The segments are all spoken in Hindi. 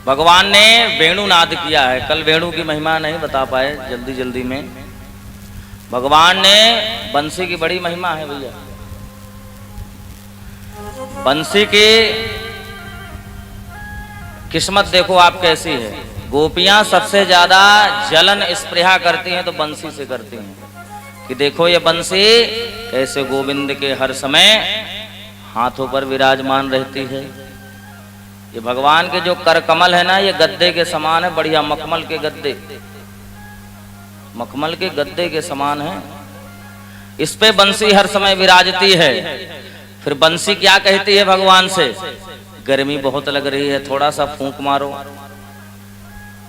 भगवान ने वेणु नाद किया है। कल वेणु की महिमा नहीं बता पाए जल्दी जल्दी में। भगवान ने बंसी की बड़ी महिमा है भैया। बंसी की किस्मत देखो आप कैसी है। गोपियां सबसे ज्यादा जलन स्पृहा करती हैं तो बंसी से करती हैं कि देखो ये बंसी कैसे गोविंद के हर समय हाथों पर विराजमान रहती है। ये भगवान के जो कर कमल है ना, ये गद्दे के समान है, बढ़िया मखमल के गद्दे, मखमल के गद्दे के समान है। इस पे बंसी हर समय विराजती है। फिर बंसी क्या कहती है भगवान से, गर्मी बहुत लग रही है, थोड़ा सा फूंक मारो।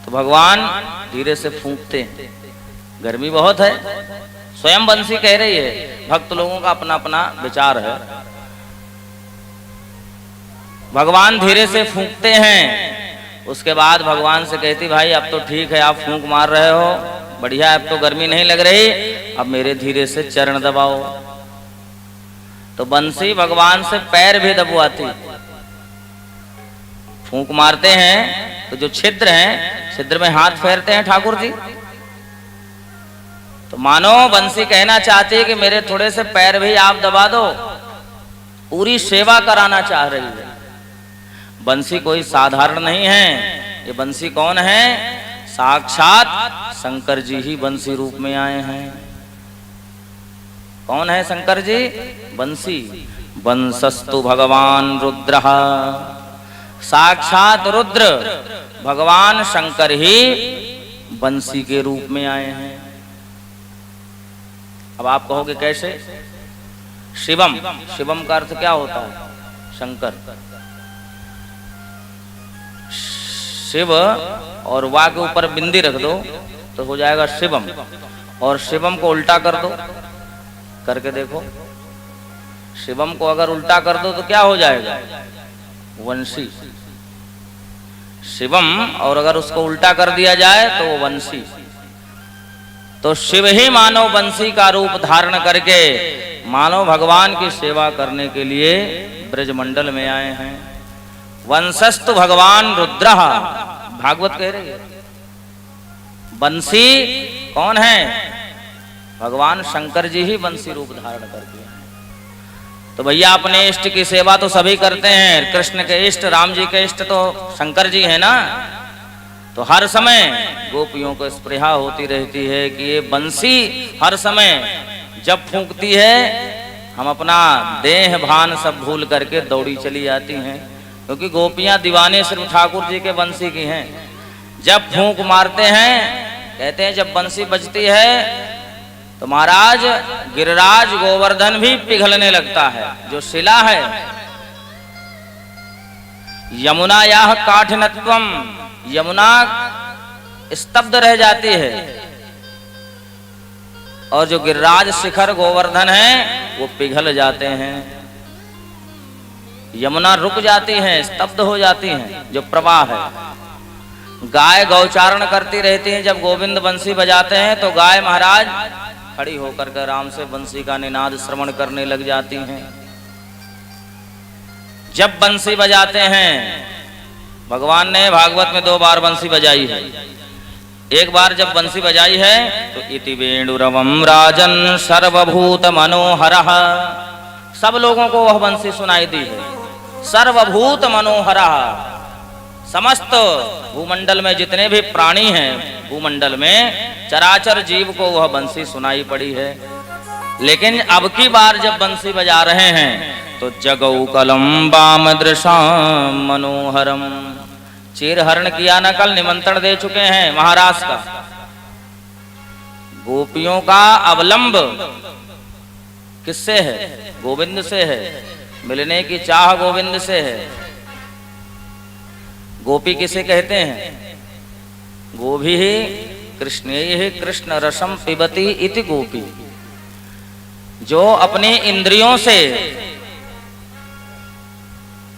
तो भगवान धीरे से फूंकते हैं, गर्मी बहुत है। स्वयं बंसी कह रही है, भक्त लोगों का अपना अपना विचार है। भगवान धीरे से फूंकते हैं। उसके बाद भगवान से कहती, भाई अब तो ठीक है, आप फूंक मार रहे हो, बढ़िया, अब तो गर्मी नहीं लग रही, अब मेरे धीरे से चरण दबाओ। तो बंसी भगवान से पैर भी दबवाती। फूंक मारते हैं तो जो छिद्र हैं, छिद्र में हाथ फेरते हैं ठाकुर जी। तो मानो बंसी कहना चाहती है कि मेरे थोड़े से पैर भी आप दबा दो, पूरी सेवा कराना चाह रही है। बंसी कोई साधारण नहीं है। ये बंसी कौन है? साक्षात शंकर जी ही बंसी रूप में आए हैं। कौन है शंकर जी? बंसी। बंसस्तु भगवान रुद्र, साक्षात रुद्र भगवान शंकर ही बंसी के रूप में आए हैं। अब आप कहोगे कैसे? शिवम, शिवम का अर्थ क्या होता है? शंकर। शिव और वा के ऊपर बिंदी रख दो तो हो जाएगा शिवम, और शिवम को उल्टा कर दो, करके देखो। शिवम को अगर उल्टा कर दो तो क्या हो जाएगा? वंशी। शिवम, और अगर उसको उल्टा कर दिया जाए तो वो वंशी। तो शिव ही मानव बंसी का रूप धारण करके मानव भगवान की सेवा करने के लिए ब्रजमंडल में आए हैं। वंशस्तु भगवान रुद्र, भागवत कह रही है। बंसी कौन है? भगवान शंकर जी ही बंसी रूप धारण करते हैं। तो भैया अपने इष्ट की सेवा तो सभी करते हैं। कृष्ण के इष्ट, राम जी के इष्ट तो शंकर जी है ना। तो हर समय गोपियों को स्पृहा होती रहती है कि ये बंसी हर समय जब फूंकती है, हम अपना देह भान सब भूल करके दौड़ी चली जाती हैं, क्योंकि गोपियां दीवाने सिर्फ ठाकुर जी के बंसी की हैं। जब फूंक मारते हैं, कहते हैं जब बंसी बजती है तो महाराज गिरिराज गोवर्धन भी पिघलने लगता है। जो शिला है, यमुना याह काठिनत्वम, यमुना स्तब्ध रह जाती है, और जो गिरिराज शिखर गोवर्धन है वो पिघल जाते हैं। यमुना रुक जाती है, स्तब्ध हो जाती हैं, जो प्रवाह है। गाय गौचारण करती रहती हैं। जब गोविंद बंसी बजाते हैं तो गाय महाराज खड़ी होकर के आराम से बंसी का निनाद श्रवण करने लग जाती हैं। जब बंसी बजाते हैं, भगवान ने भागवत में 2 बार बंसी बजाई है। एक बार जब बंसी बजाई है तो इति वेणुरवम राजन सर्वभूत मनोहरः, सब लोगों को वह बंसी सुनाई दी है। सर्वभूत मनोहरः, समस्त भूमंडल में जितने भी प्राणी हैं, भूमंडल में चराचर जीव को वह बंसी सुनाई पड़ी है। लेकिन अब की बार जब बंसी बजा रहे हैं तो जगौ कलम बाम दृशाम मनोहरम, चीरहरण किया न कल निमंत्रण दे चुके हैं महाराज का। गोपियों का अवलंब किससे है? गोविंद से है। मिलने की चाह गोविंद से है। गोपी किसे कहते हैं? गोभी ही कृष्ण ही कृष्ण रसम पिबती इति गोपी। जो अपने इंद्रियों से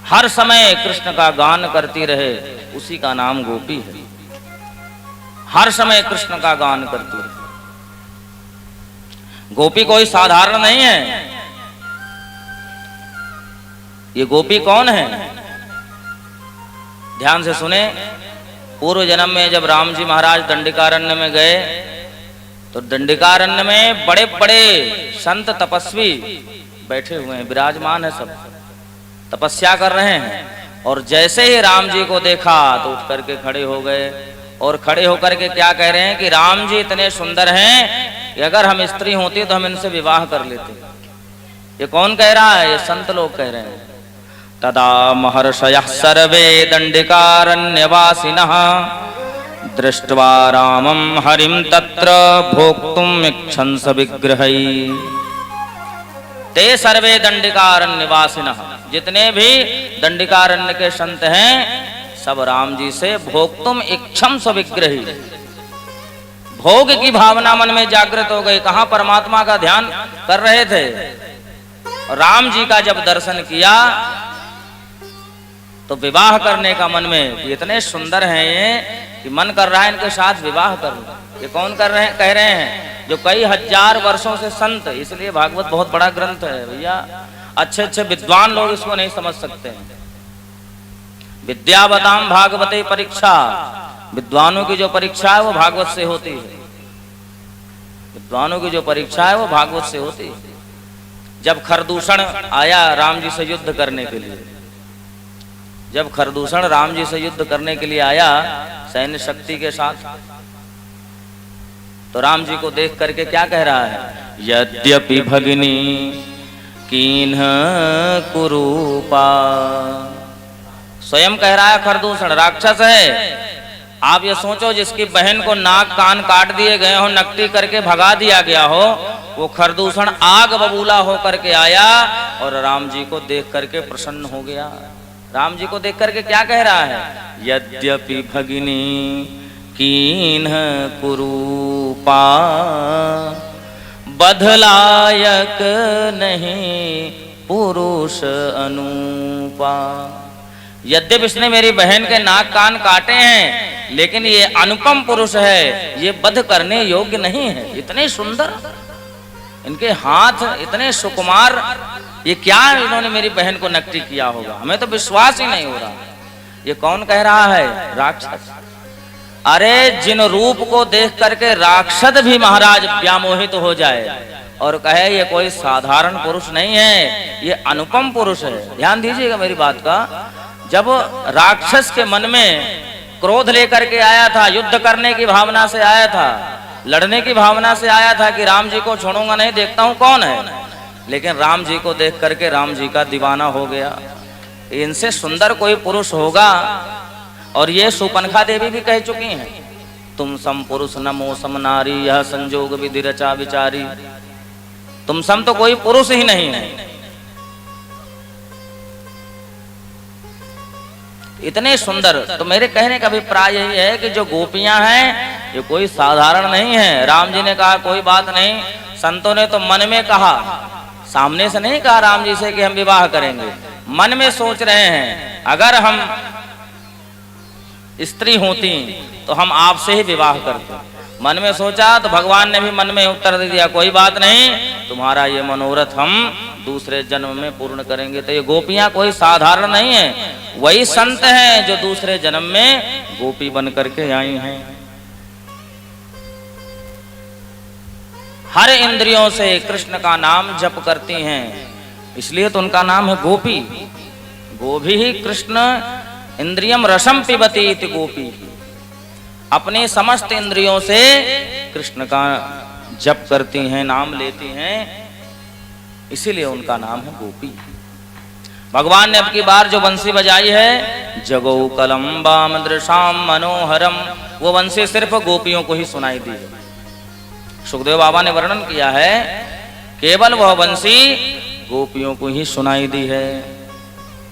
हर समय कृष्ण का गान करती रहे, उसी का नाम गोपी है। हर समय कृष्ण का गान करती रहे। गोपी कोई साधारण नहीं है। ये गोपी कौन है? ध्यान से सुने। पूर्व जन्म में जब राम जी महाराज दंडिकारण्य में गए तो दंडिकारण्य में बड़े बड़े संत तपस्वी बैठे हुए हैं, विराजमान है, सब तपस्या कर रहे हैं। और जैसे ही राम जी को देखा तो उठ करके खड़े हो गए और खड़े होकर के क्या कह रहे हैं कि राम जी इतने सुंदर हैं कि अगर हम स्त्री होती तो हम इनसे विवाह कर लेते। ये कौन कह रहा है? ये संत लोग कह रहे हैं। तदा महर्षयः सर्वे दंडिकारण्यवासिनः दृष्ट्वा रामं हरिं तत्र भोक्तुम् इच्छन्स विग्रहैः। ते सर्वे दंडिकारण्यवासिनः, जितने भी दंडिकारण्य के संत हैं सब राम जी से भोक्तुम इच्छन्स विग्रही, भोग की भावना मन में जागृत हो गई। कहां परमात्मा का ध्यान कर रहे थे, राम जी का जब दर्शन किया तो विवाह करने का मन में, इतने सुंदर हैं ये कि मन कर रहा है इनके साथ विवाह कर लो। ये कौन कर रहे हैं? कह रहे हैं जो कई हजार वर्षों से संत, इसलिए भागवत बहुत बड़ा ग्रंथ है भैया। अच्छे अच्छे विद्वान लोग इसको नहीं समझ सकते हैं। विद्यावताम भागवते परीक्षा, विद्वानों की जो परीक्षा है वो भागवत से होती है। विद्वानों की जो परीक्षा है वो भागवत से होती है। जब खरदूषण आया राम जी से युद्ध करने के लिए, जब खरदूषण राम जी से युद्ध करने के लिए आया सैन्य शक्ति के साथ, तो राम जी को देख करके क्या कह रहा है? यद्यपि भगिनी कीन्ह कुरूपा। स्वयं कह रहा है खरदूषण राक्षस है। आप ये सोचो जिसकी बहन को नाक कान काट दिए गए हो, नकटी करके भगा दिया गया हो, वो खरदूषण आग बबूला होकर के आया और राम जी को देख करके प्रसन्न हो गया। राम जी को देख करके क्या कह रहा है? यद्यपि भगिनी कीन्ह कुरूपा बधलायक नहीं पुरुष अनूपा। यद्यपि इसने मेरी बहन के नाक कान काटे हैं लेकिन ये अनुपम पुरुष है, ये बध करने योग्य नहीं है। इतने सुंदर इनके हाथ, इतने सुकुमार, ये क्या इन्होंने मेरी बहन को नकटी किया होगा? हमें तो विश्वास ही नहीं हो रहा। ये कौन कह रहा है? राक्षस। अरे जिन रूप को देख करके राक्षस भी महाराज व्यामोहित हो जाए और कहे ये कोई साधारण पुरुष नहीं है, ये अनुपम पुरुष है। ध्यान दीजिएगा मेरी बात का। जब राक्षस के मन में क्रोध लेकर के आया था, युद्ध करने की भावना से आया था, लड़ने की भावना से आया था कि राम जी को छोड़ूंगा नहीं, देखता हूं कौन है, लेकिन राम जी को देख करके राम जी का दीवाना हो गया। इनसे सुंदर कोई पुरुष होगा? और ये सुपनखा देवी भी कह चुकी हैं, तुम सम पुरुष नमो सम नारी, यह संजोग विधि रचा विचारी। तुम सम तो कोई पुरुष ही नहीं है। इतने सुंदर। तो मेरे कहने का अभिप्राय यही है कि जो गोपियां हैं ये कोई साधारण नहीं है। राम जी ने कहा कोई बात नहीं, संतों ने तो मन में कहा, सामने से नहीं कहा राम जी से कि हम विवाह करेंगे। मन में सोच रहे हैं अगर हम स्त्री होती तो हम आपसे ही विवाह करते। मन में सोचा तो भगवान ने भी मन में उत्तर दे दिया, कोई बात नहीं, तुम्हारा ये मनोरथ हम दूसरे जन्म में पूर्ण करेंगे। तो ये गोपियां कोई साधारण नहीं है, वही संत हैं जो दूसरे जन्म में गोपी बन करके आई हैं। हर इंद्रियों से कृष्ण का नाम जप करती हैं, इसलिए तो उनका नाम है गोपी। गोभी ही कृष्ण इंद्रियम रसम पिबती इति गोपी। अपने समस्त इंद्रियों से कृष्ण का जप करती हैं, नाम लेती हैं, इसीलिए उनका नाम है गोपी। भगवान ने अब की बार जो बंसी बजाई है, जगौ कलम्बाम दृशाम मनोहरम, वो बंसी सिर्फ गोपियों को ही सुनाई दी है। सुखदेव बाबा ने वर्णन किया है केवल वह बंसी गोपियों को ही सुनाई दी है।